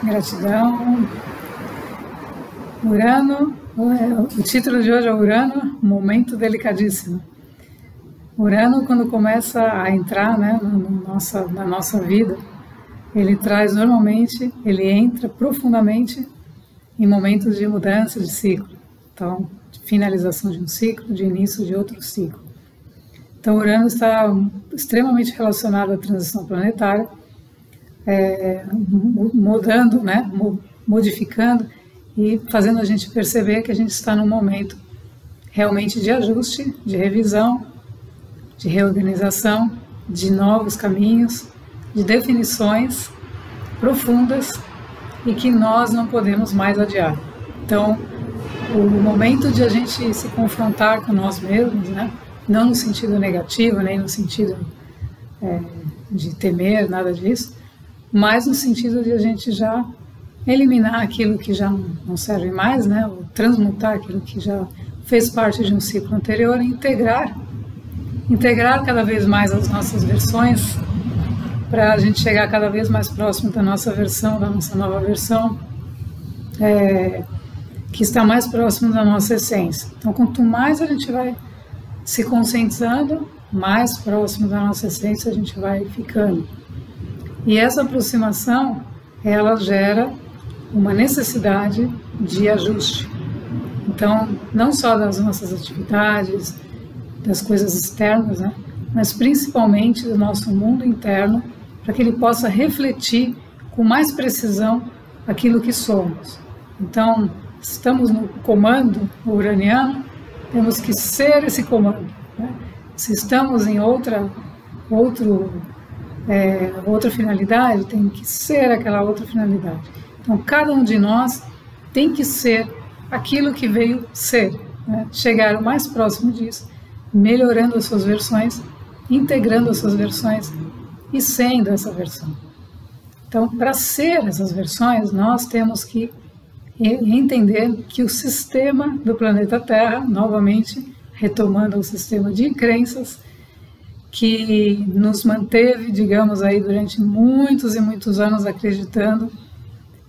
Gratidão. Urano, o título de hoje é Urano, momento delicadíssimo. Urano, quando começa a entrar, né, na nossa vida, ele traz normalmente, ele entra profundamente em momentos de mudança de ciclo. Então, de finalização de um ciclo, de início de outro ciclo. Então, Urano está extremamente relacionado à transição planetária, mudando, né, modificando e fazendo a gente perceber que a gente está num momento realmente de ajuste, de revisão, de reorganização, de novos caminhos, de definições profundas e que nós não podemos mais adiar. Então, o momento de a gente se confrontar com nós mesmos, né, não no sentido negativo, nem no sentido de temer, nada disso, mas no sentido de a gente já eliminar aquilo que já não serve mais, né? Ou transmutar aquilo que já fez parte de um ciclo anterior e integrar cada vez mais as nossas versões para a gente chegar cada vez mais próximo da nossa versão, da nossa nova versão, que está mais próximo da nossa essência. Então, quanto mais a gente vai se conscientizando, mais próximo da nossa essência a gente vai ficando. E essa aproximação, ela gera uma necessidade de ajuste. Então, não só das nossas atividades, das coisas externas, né, mas principalmente do nosso mundo interno, para que ele possa refletir com mais precisão aquilo que somos. Então, estamos no comando uraniano, temos que ser esse comando, né? Se estamos em outra finalidade, tem que ser aquela outra finalidade. Então, cada um de nós tem que ser aquilo que veio ser, né? Chegar o mais próximo disso, melhorando as suas versões, integrando as suas versões e sendo essa versão. Então, para ser essas versões, nós temos que entender que o sistema do planeta Terra, novamente, retomando o sistema de crenças, que nos manteve, digamos, aí durante muitos e muitos anos acreditando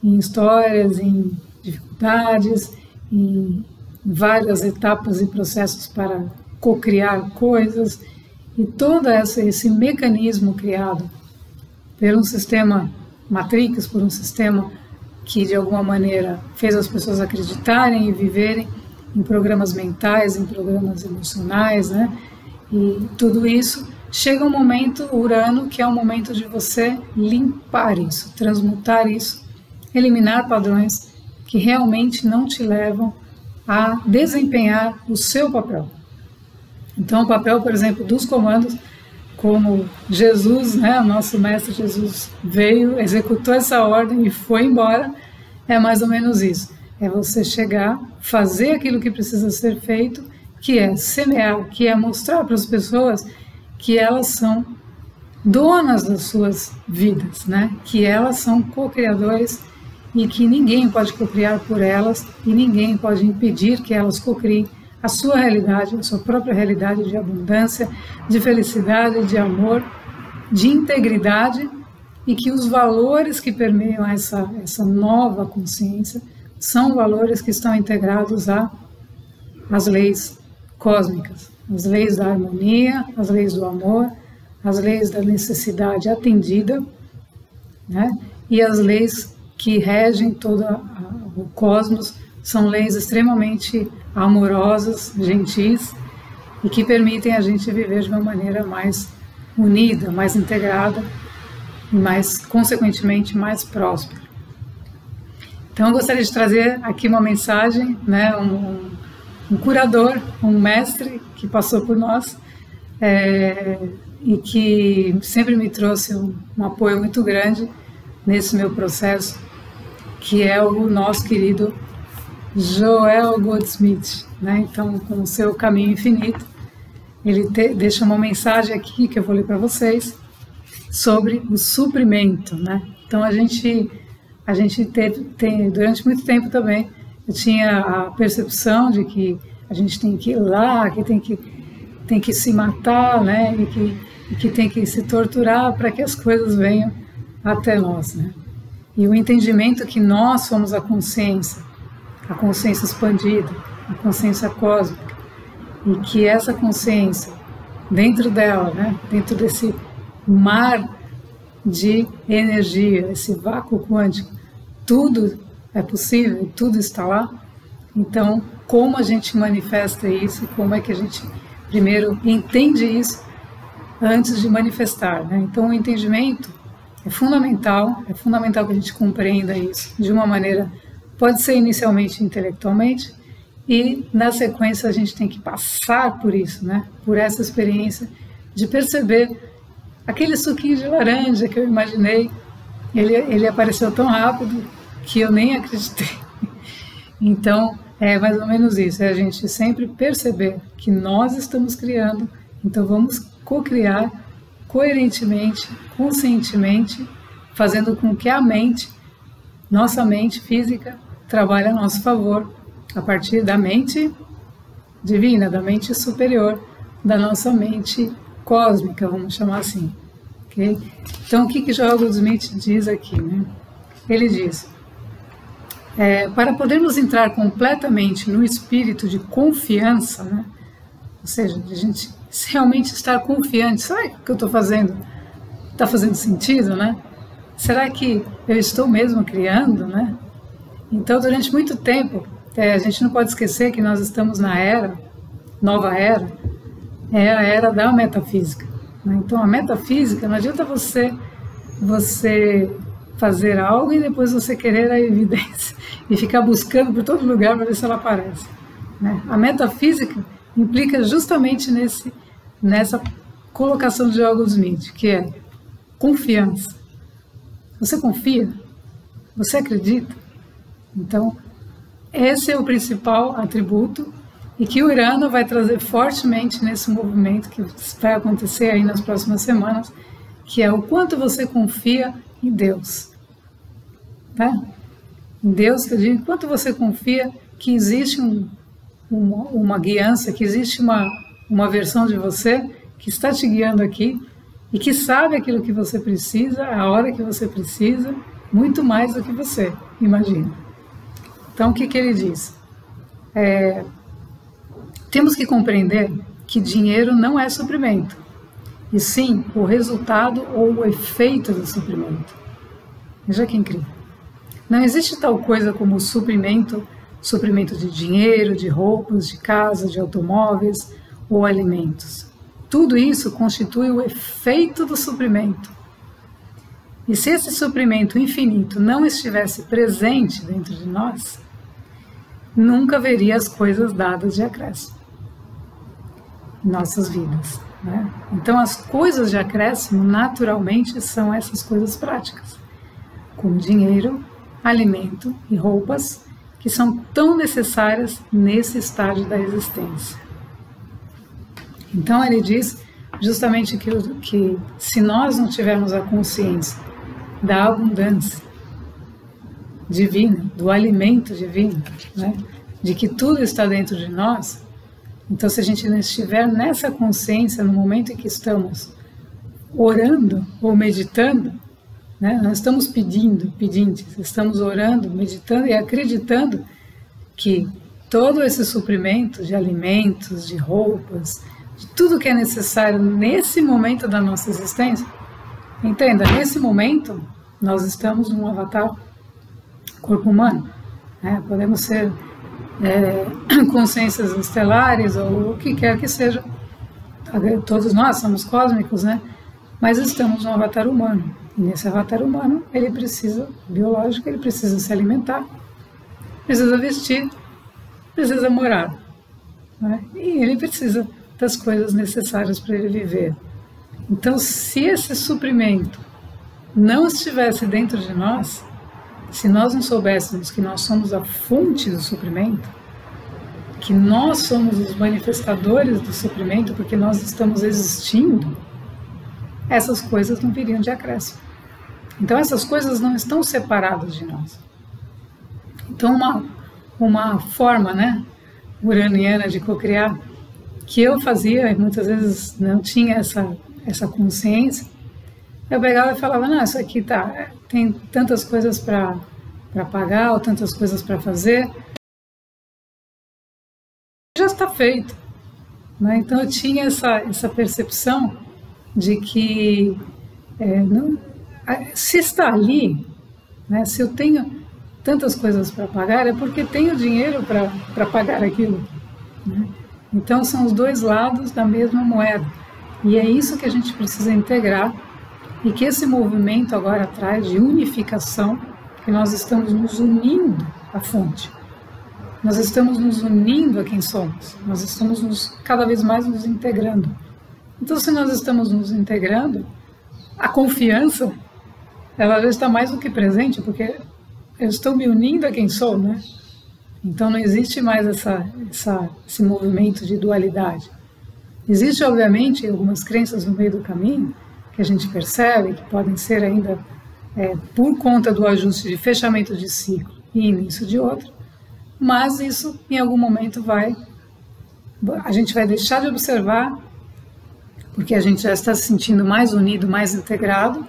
em histórias, em dificuldades, em várias etapas e processos para cocriar coisas, e todo esse mecanismo criado por um sistema Matrix, por um sistema que de alguma maneira fez as pessoas acreditarem e viverem em programas mentais, em programas emocionais, né? E tudo isso, chega um momento, Urano, que é o momento de você limpar isso, transmutar isso, eliminar padrões que realmente não te levam a desempenhar o seu papel. Então, o papel, por exemplo, dos comandos, como Jesus, né, o nosso mestre Jesus veio, executou essa ordem e foi embora, é mais ou menos isso. É você chegar, fazer aquilo que precisa ser feito, que é semear, que é mostrar para as pessoas que elas são donas das suas vidas, né? Que elas são co-criadores e que ninguém pode co-criar por elas e ninguém pode impedir que elas co-criem a sua realidade, a sua própria realidade de abundância, de felicidade, de amor, de integridade, e que os valores que permeiam essa nova consciência são valores que estão integrados às leis cósmicas, as leis da harmonia, as leis do amor, as leis da necessidade atendida, né? E as leis que regem todo o cosmos são leis extremamente amorosas, gentis, e que permitem a gente viver de uma maneira mais unida, mais integrada e mais, consequentemente, mais próspera. Então, eu gostaria de trazer aqui uma mensagem, né, um curador, um mestre que passou por nós e que sempre me trouxe um apoio muito grande nesse meu processo, que é o nosso querido Joel Goldsmith, né? Então, com o seu Caminho Infinito, ele deixa uma mensagem aqui que eu vou ler para vocês sobre o suprimento, né? Então, a gente tem durante muito tempo também, eu tinha a percepção de que a gente tem que ir lá, que tem que se matar, né? E que tem que se torturar para que as coisas venham até nós, né? e o entendimento que nós somos a consciência expandida, a consciência cósmica, e que essa consciência, dentro dela, né, dentro desse mar de energia, esse vácuo quântico, tudo é possível, tudo está lá. Então, como a gente manifesta isso, como é que a gente primeiro entende isso antes de manifestar, né? Então, o entendimento é fundamental que a gente compreenda isso de uma maneira, pode ser inicialmente intelectualmente, e na sequência a gente tem que passar por isso, né? Por essa experiência de perceber aquele suquinho de laranja que eu imaginei, ele apareceu tão rápido que eu nem acreditei. Então, é mais ou menos isso, é a gente sempre perceber que nós estamos criando, então vamos co-criar coerentemente, conscientemente, fazendo com que a mente, nossa mente física, trabalhe a nosso favor, a partir da mente divina, da mente superior, da nossa mente cósmica, vamos chamar assim. Okay? Então, o que Joel Goldsmith diz aqui? Né? Ele diz, para podermos entrar completamente no espírito de confiança, né? Ou seja, de a gente realmente estar confiante, será que o que eu estou fazendo está fazendo sentido, né? Será que eu estou mesmo criando, né? Então, durante muito tempo, a gente não pode esquecer que nós estamos na nova era, é a era da metafísica. Né? Então, a metafísica, não adianta você fazer algo e depois você querer a evidência e ficar buscando por todo lugar para ver se ela aparece. Né? A metafísica implica justamente nessa colocação de Joel Goldsmith, que é confiança. Você confia? Você acredita? Então, esse é o principal atributo e que o Urano vai trazer fortemente nesse movimento que vai acontecer aí nas próximas semanas, que é o quanto você confia em Deus. Tá? Em Deus, que eu digo, quanto você confia que existe uma guiança, que existe uma versão de você que está te guiando aqui e que sabe aquilo que você precisa, a hora que você precisa, muito mais do que você imagina. Então, o que ele diz? Temos que compreender que dinheiro não é suprimento, e sim o resultado ou o efeito do suprimento. Veja que incrível. Não existe tal coisa como suprimento de dinheiro, de roupas, de casa, de automóveis ou alimentos. Tudo isso constitui o efeito do suprimento. E se esse suprimento infinito não estivesse presente dentro de nós, nunca haveria as coisas dadas de acréscimo em nossas vidas. Né? Então, as coisas de acréscimo, naturalmente, são essas coisas práticas, como dinheiro, alimento e roupas, que são tão necessárias nesse estágio da existência. Então, ele diz justamente que se nós não tivermos a consciência da abundância divina, do alimento divino, né? De que tudo está dentro de nós, então se a gente não estiver nessa consciência no momento em que estamos orando ou meditando, né? Não estamos pedintes, estamos orando, meditando e acreditando que todo esse suprimento de alimentos, de roupas, de tudo que é necessário nesse momento da nossa existência, entenda, nesse momento nós estamos num avatar corpo humano, né? Podemos ser consciências estelares ou o que quer que seja, todos nós somos cósmicos, né? Mas estamos num avatar humano, e nesse avatar humano ele precisa, biológico, ele precisa se alimentar, precisa vestir, precisa morar, né? E ele precisa das coisas necessárias para ele viver. Então, se esse suprimento não estivesse dentro de nós, se nós não soubéssemos que nós somos a fonte do suprimento, que nós somos os manifestadores do suprimento, porque nós estamos existindo, essas coisas não viriam de acréscimo. Então, essas coisas não estão separadas de nós. Então, uma forma, né, uraniana de cocriar, que eu fazia e muitas vezes não tinha essa consciência, Eu pegava e falava, não, isso aqui tá, tem tantas coisas para pagar, ou tantas coisas para fazer, já está feito. Né? Então eu tinha essa percepção de que não, se está ali, né, se eu tenho tantas coisas para pagar, é porque tenho dinheiro para pagar aquilo. Né? Então são os dois lados da mesma moeda. E é isso que a gente precisa integrar e que esse movimento agora traz de unificação, que nós estamos nos unindo à fonte. Nós estamos nos unindo a quem somos. Nós estamos cada vez mais nos integrando. Então, se nós estamos nos integrando, a confiança, ela já está mais do que presente, porque eu estou me unindo a quem sou, né? Então, não existe mais esse movimento de dualidade. Existe, obviamente, algumas crenças no meio do caminho, que a gente percebe que podem ser ainda por conta do ajuste de fechamento de ciclo e início de outro, mas isso em algum momento a gente vai deixar de observar, porque a gente já está se sentindo mais unido, mais integrado,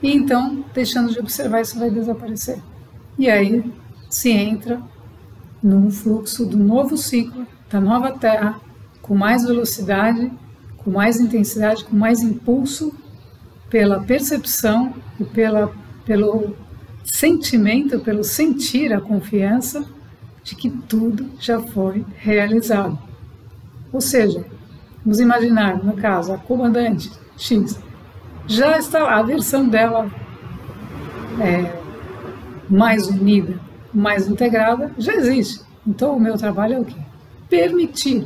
e então, deixando de observar, isso vai desaparecer. E aí se entra num fluxo do novo ciclo, da nova Terra, com mais velocidade, com mais intensidade, com mais impulso, pela percepção e pelo sentimento, pelo sentir a confiança de que tudo já foi realizado. Ou seja, vamos imaginar, no caso, a comandante X, já está lá, a versão dela mais unida, mais integrada, já existe. Então o meu trabalho é o quê? Permitir.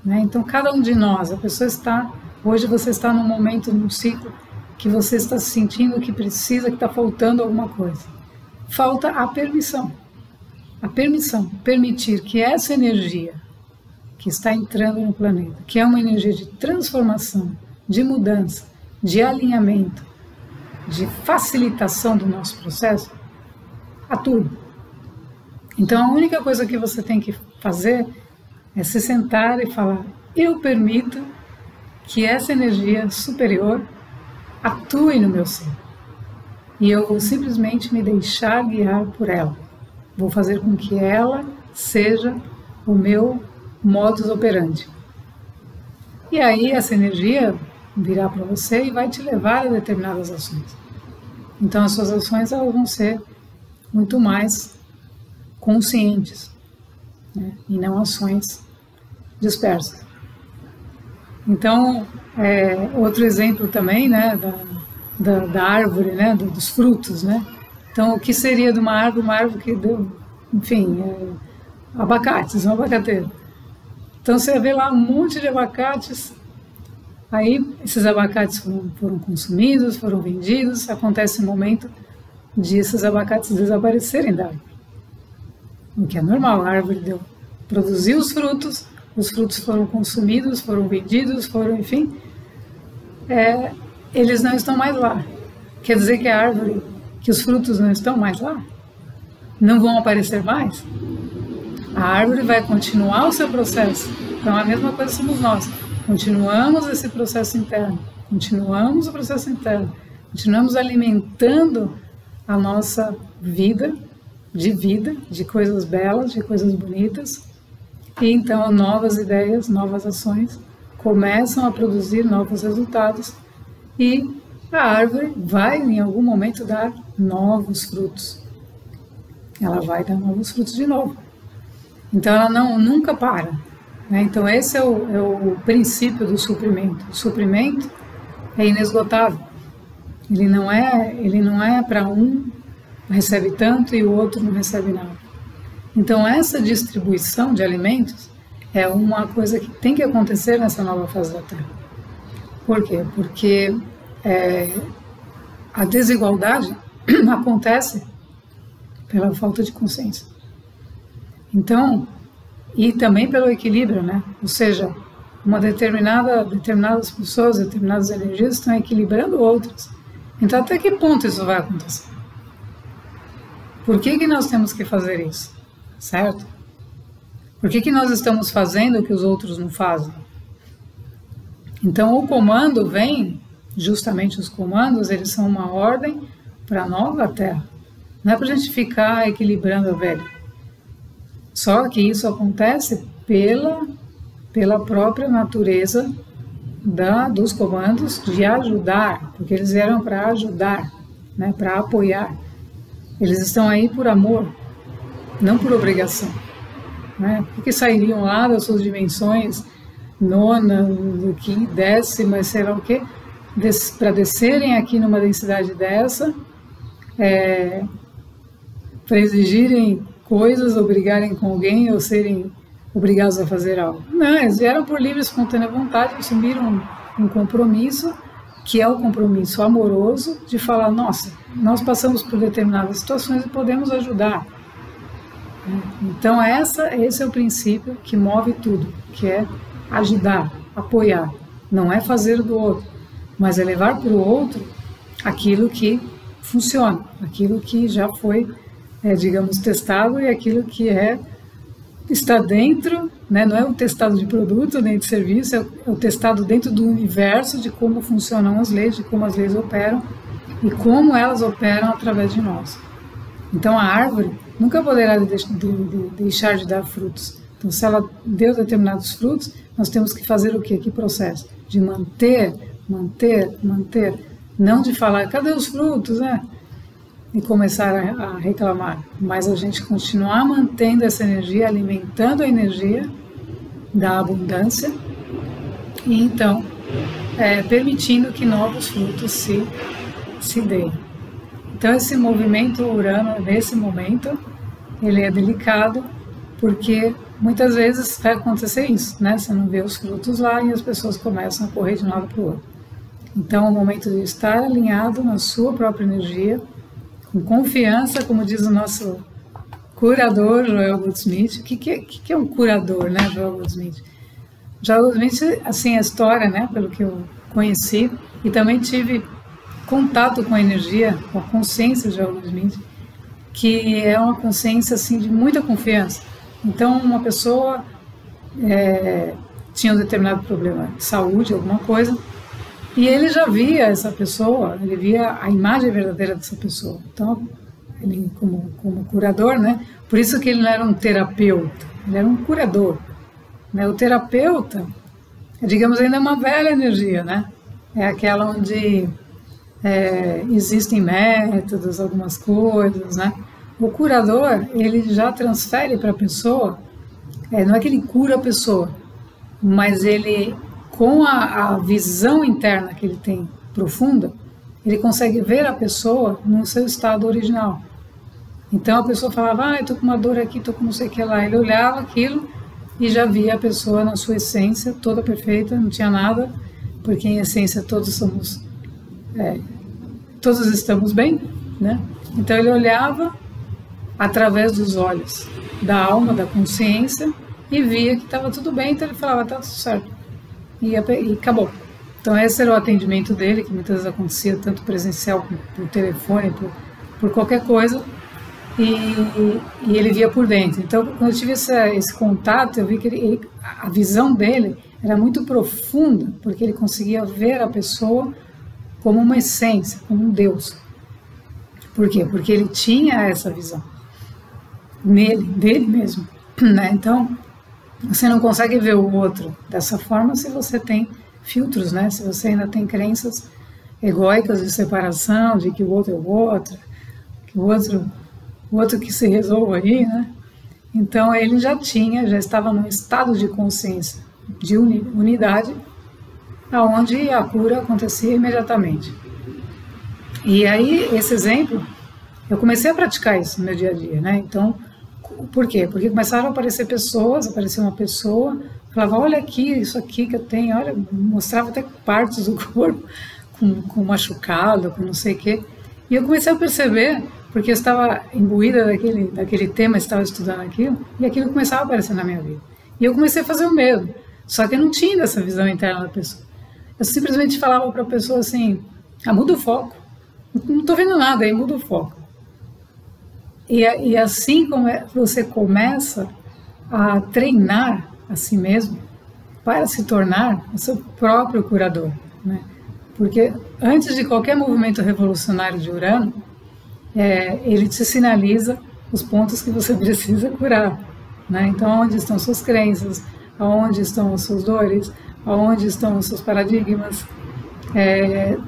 Né? Então cada um de nós, a pessoa hoje você está num momento, num ciclo, que você está sentindo que precisa, que está faltando alguma coisa. Falta a permissão. A permissão, permitir que essa energia que está entrando no planeta, que é uma energia de transformação, de mudança, de alinhamento, de facilitação do nosso processo, atue. Então a única coisa que você tem que fazer é se sentar e falar, eu permito que essa energia superior atue no meu ser. E eu vou simplesmente me deixar guiar por ela. Vou fazer com que ela seja o meu modus operandi. E aí essa energia virá para você e vai te levar a determinadas ações. Então as suas ações elas vão ser muito mais conscientes, né? E não ações dispersas. Então, outro exemplo também, né, da árvore, né, dos frutos, né? Então, o que seria de uma árvore que deu, enfim, abacates, um abacateiro. Então, você vê lá um monte de abacates, aí esses abacates foram consumidos, foram vendidos, acontece o momento de esses abacates desaparecerem da árvore. O que é normal, a árvore produziu os frutos foram consumidos, foram vendidos, enfim, eles não estão mais lá. Quer dizer que os frutos não estão mais lá? Não vão aparecer mais? A árvore vai continuar o seu processo. Então a mesma coisa somos nós. Continuamos esse processo interno, continuamos o processo interno, continuamos alimentando a nossa vida, de coisas belas, de coisas bonitas. E então novas ideias, novas ações começam a produzir novos resultados e a árvore vai em algum momento dar novos frutos. Ela vai dar novos frutos de novo. Então ela nunca para. Né? Então esse é o princípio do suprimento. O suprimento é inesgotável. Ele não é para um recebe tanto e o outro não recebe nada. Então essa distribuição de alimentos é uma coisa que tem que acontecer nessa nova fase da Terra. Por quê? Porque a desigualdade acontece pela falta de consciência. Então, e também pelo equilíbrio, né? Ou seja, determinadas pessoas, determinadas energias estão equilibrando outras. Então, até que ponto isso vai acontecer? Por que nós temos que fazer isso? Certo? Por que nós estamos fazendo o que os outros não fazem? Então o comando vem justamente os comandos, eles são uma ordem para a nova Terra. Não é para a gente ficar equilibrando a velha. Só que isso acontece pela própria natureza dos comandos de ajudar, porque eles vieram para ajudar, né, para apoiar. Eles estão aí por amor, não por obrigação. Né? Porque sairiam lá das suas dimensões, nona, do que, décima, sei lá o quê, para descerem aqui numa densidade dessa, para exigirem coisas, obrigarem com alguém ou serem obrigados a fazer algo. Não, eles vieram por livre e espontânea vontade, assumiram um compromisso, que é o compromisso amoroso de falar, nossa, nós passamos por determinadas situações e podemos ajudar. Então esse é o princípio que move tudo, que é ajudar, apoiar. Não é fazer do outro, mas é levar para o outro aquilo que funciona, aquilo que já foi, digamos, testado e aquilo que está dentro, né? Não é o testado de produto nem de serviço, é o testado dentro do universo de como funcionam as leis, de como as leis operam e como elas operam através de nós. Então a árvore nunca poderá deixar de dar frutos. Então se ela deu determinados frutos, nós temos que fazer o quê? Que processo? De manter, não de falar, cadê os frutos, né? E começar a reclamar, mas a gente continuar mantendo essa energia, alimentando a energia da abundância e então permitindo que novos frutos se deem. Então esse movimento Urano, nesse momento, ele é delicado porque muitas vezes vai acontecer isso, né? Você não vê os frutos lá e as pessoas começam a correr de um lado para o outro. Então é o momento de estar alinhado na sua própria energia, com confiança, como diz o nosso curador, Joel Goldsmith. O que é um curador, né, Joel Goldsmith? Joel Goldsmith, assim, a história, né, pelo que eu conheci, e também tive contato com a energia, com a consciência de Joel Goldsmith, que é uma consciência, assim, de muita confiança. Então, uma pessoa tinha um determinado problema de saúde, alguma coisa, e ele já via essa pessoa, ele via a imagem verdadeira dessa pessoa. Então, ele como curador, né? Por isso que ele não era um terapeuta, ele era um curador. Né? O terapeuta, digamos, ainda é uma velha energia, né? É aquela onde existem métodos, algumas coisas, né? O curador, ele já transfere para a pessoa, não é que ele cura a pessoa, mas ele, com a visão interna que ele tem profunda, ele consegue ver a pessoa no seu estado original. Então a pessoa falava, estou com uma dor aqui, estou com não sei o que lá. Ele olhava aquilo e já via a pessoa na sua essência, toda perfeita, não tinha nada, porque em essência todos estamos bem, né? Então ele olhava através dos olhos da alma, da consciência, e via que estava tudo bem, então ele falava, está tudo certo. E acabou. Então esse era o atendimento dele, que muitas vezes acontecia tanto presencial, por telefone, por qualquer coisa, e ele via por dentro. Então quando eu tive esse contato, eu vi que a visão dele era muito profunda, porque ele conseguia ver a pessoa como uma essência, como um Deus. Por quê? Porque ele tinha essa visão dele mesmo, né? Então você não consegue ver o outro dessa forma se você tem filtros, né? Se você ainda tem crenças egóicas de separação, de que o outro é o outro, que o outro que se resolva aí, né? Então ele já estava num estado de consciência, de unidade, aonde a cura acontecia imediatamente. E aí, esse exemplo, eu comecei a praticar isso no meu dia a dia, né? Então, por quê? Porque começaram a aparecer pessoas, apareceu uma pessoa, falava, olha aqui, isso aqui que eu tenho, olha, mostrava até partes do corpo com machucado, com não sei o quê. E eu comecei a perceber, porque eu estava imbuída daquele tema, estava estudando aquilo, e aquilo começava a aparecer na minha vida. E eu comecei a fazer o mesmo, só que eu não tinha essa visão interna da pessoa. Eu simplesmente falava para a pessoa assim, muda o foco, não estou vendo nada, aí muda o foco. E assim como você começa a treinar a si mesmo para se tornar o seu próprio curador, né? Porque antes de qualquer movimento revolucionário de Urano, ele te sinaliza os pontos que você precisa curar, né? Então, onde estão suas crenças, aonde estão as suas dores, aonde estão os seus paradigmas,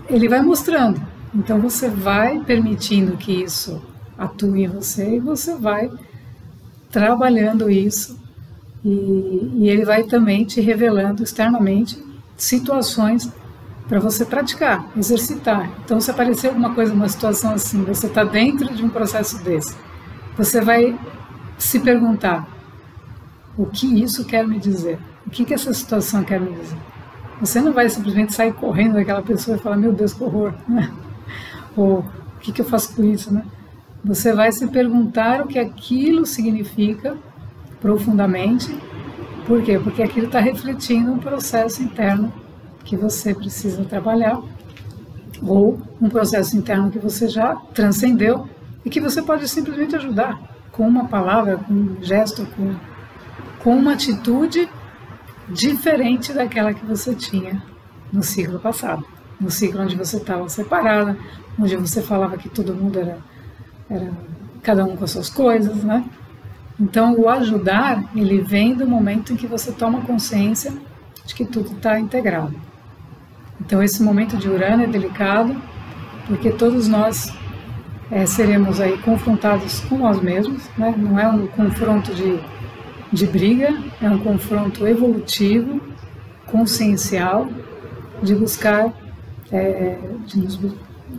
ele vai mostrando. Então, você vai permitindo que isso atue em você e você vai trabalhando isso e ele vai também te revelando externamente situações para você praticar, exercitar. Então, se aparecer alguma coisa, uma situação assim, você está dentro de um processo desse, você vai se perguntar: o que isso quer me dizer? O que essa situação quer me dizer? Você não vai simplesmente sair correndo daquela pessoa e falar: meu Deus, que horror, né? Ou o que eu faço com isso, né? Você vai se perguntar o que aquilo significa profundamente. Por quê? Porque aquilo está refletindo um processo interno que você precisa trabalhar, ou um processo interno que você já transcendeu e que você pode simplesmente ajudar com uma palavra, com um gesto, com uma atitude diferente daquela que você tinha no ciclo passado, no ciclo onde você estava separada, onde você falava que todo mundo era cada um com as suas coisas, né? Então, o ajudar, ele vem do momento em que você toma consciência de que tudo está integrado. Então, esse momento de Urano é delicado, porque todos nós seremos aí confrontados com nós mesmos, né? Não é um confronto de briga, é um confronto evolutivo, consciencial, de buscar,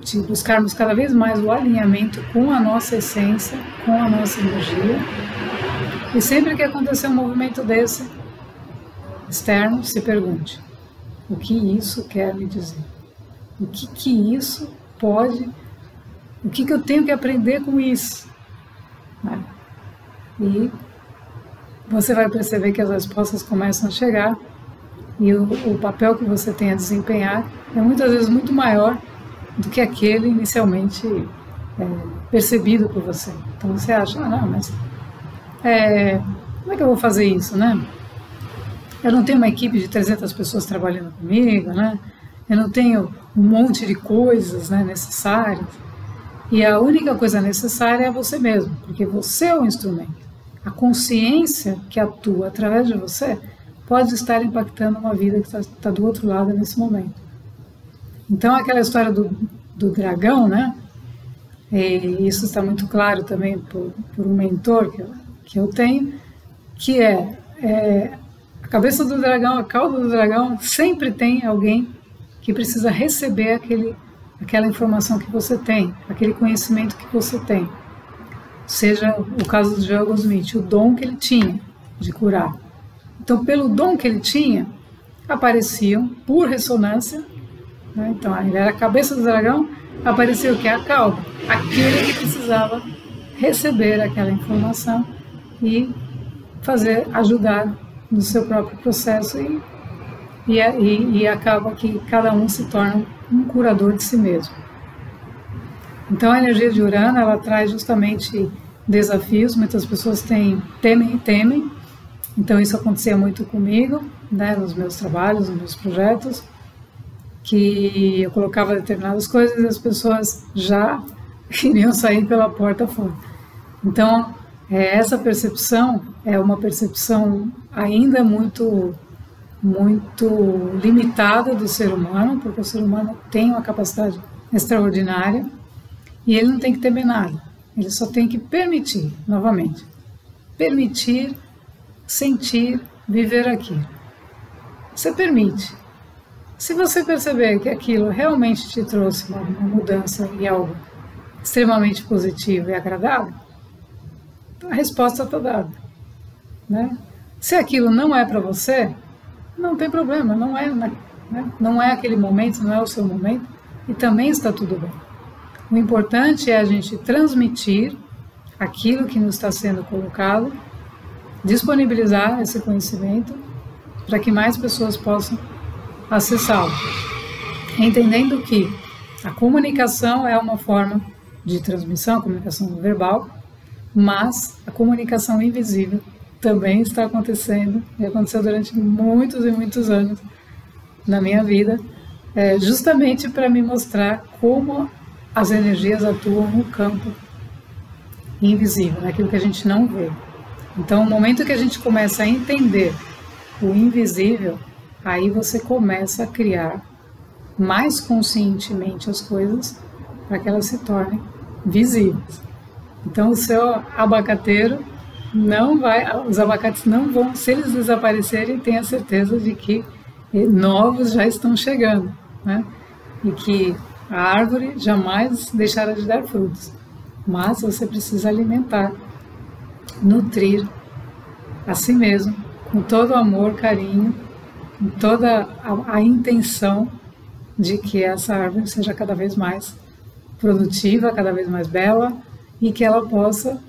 de buscarmos cada vez mais o alinhamento com a nossa essência, com a nossa energia. E sempre que acontecer um movimento desse, externo, se pergunte: o que isso quer me dizer? O que isso pode... O que eu tenho que aprender com isso? Né? E você vai perceber que as respostas começam a chegar e o papel que você tem a desempenhar é muitas vezes muito maior do que aquele inicialmente percebido por você. Então você acha: ah, não, mas como é que eu vou fazer isso, né? Eu não tenho uma equipe de 300 pessoas trabalhando comigo, né? Eu não tenho um monte de coisas, né, necessárias. E a única coisa necessária é você mesmo, porque você é o instrumento. A consciência que atua através de você pode estar impactando uma vida que está do outro lado nesse momento. Então, aquela história do dragão, né? E isso está muito claro também por um mentor que eu tenho, que a cabeça do dragão, a cauda do dragão, sempre tem alguém que precisa receber aquela informação que você tem, aquele conhecimento que você tem. Seja o caso do Joel Goldsmith, o dom que ele tinha de curar. Então, pelo dom que ele tinha, apareciam por ressonância, né? Então, ele era a cabeça do dragão, apareceu o que? A cauda, aquele que precisava receber aquela informação e ajudar no seu próprio processo e acaba que cada um se torna um curador de si mesmo. Então, a energia de Urano, ela traz justamente desafios. Muitas pessoas temem. Então, isso acontecia muito comigo, né, nos meus trabalhos, nos meus projetos, que eu colocava determinadas coisas e as pessoas já queriam sair pela porta fora. Então, essa percepção é uma percepção ainda muito limitada do ser humano, porque o ser humano tem uma capacidade extraordinária e ele não tem que temer nada, ele só tem que permitir, novamente, permitir, sentir, viver aquilo. Você permite. Se você perceber que aquilo realmente te trouxe uma mudança e algo extremamente positivo e agradável, a resposta está dada, né? Se aquilo não é para você, não tem problema, não é, né? Não é aquele momento, não é o seu momento, e também está tudo bem. O importante é a gente transmitir aquilo que nos está sendo colocado, disponibilizar esse conhecimento para que mais pessoas possam acessá-lo, entendendo que a comunicação é uma forma de transmissão, a comunicação não verbal, mas a comunicação invisível também está acontecendo e aconteceu durante muitos e muitos anos na minha vida, justamente para me mostrar como as energias atuam no campo invisível, naquilo que a gente não vê. Então, no momento que a gente começa a entender o invisível, aí você começa a criar mais conscientemente as coisas para que elas se tornem visíveis. Então, o seu abacateiro não vai, os abacates não vão, se eles desaparecerem, tenha certeza de que novos já estão chegando, né? E que a árvore jamais deixará de dar frutos. Mas você precisa alimentar, nutrir a si mesmo, com todo o amor, carinho, com toda a intenção de que essa árvore seja cada vez mais produtiva, cada vez mais bela, e que ela possa,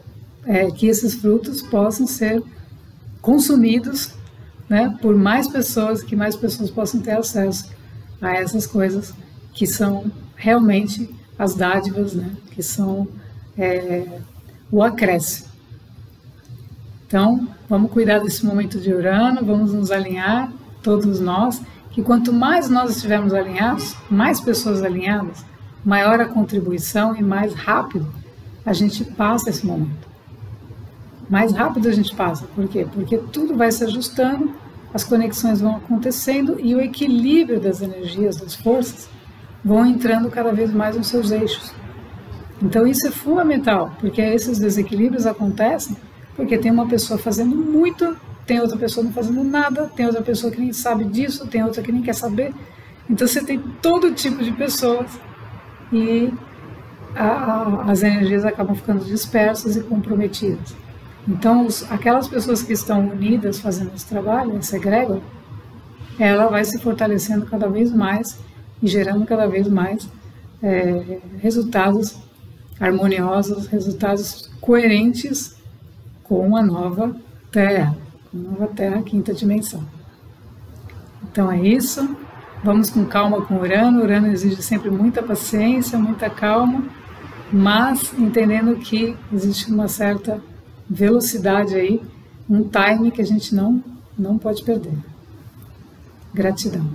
que esses frutos possam ser consumidos, né, por mais pessoas, que mais pessoas possam ter acesso a essas coisas que são realmente as dádivas, né, que são o acréscimo. Então, vamos cuidar desse momento de Urano, vamos nos alinhar, todos nós, que quanto mais nós estivermos alinhados, mais pessoas alinhadas, maior a contribuição e mais rápido a gente passa esse momento. Mais rápido a gente passa. Por quê? Porque tudo vai se ajustando, as conexões vão acontecendo e o equilíbrio das energias, das forças, vão entrando cada vez mais nos seus eixos. Então isso é fundamental, porque esses desequilíbrios acontecem porque tem uma pessoa fazendo muito, tem outra pessoa não fazendo nada, tem outra pessoa que nem sabe disso, tem outra que nem quer saber. Então você tem todo tipo de pessoas e as energias acabam ficando dispersas e comprometidas. Então aquelas pessoas que estão unidas fazendo esse trabalho, essa egrégora, ela vai se fortalecendo cada vez mais e gerando cada vez mais resultados harmoniosos, resultados coerentes com a nova Terra, quinta dimensão. Então é isso, vamos com calma com Urano. Urano exige sempre muita paciência, muita calma, mas entendendo que existe uma certa velocidade aí, um time que a gente não pode perder. Gratidão.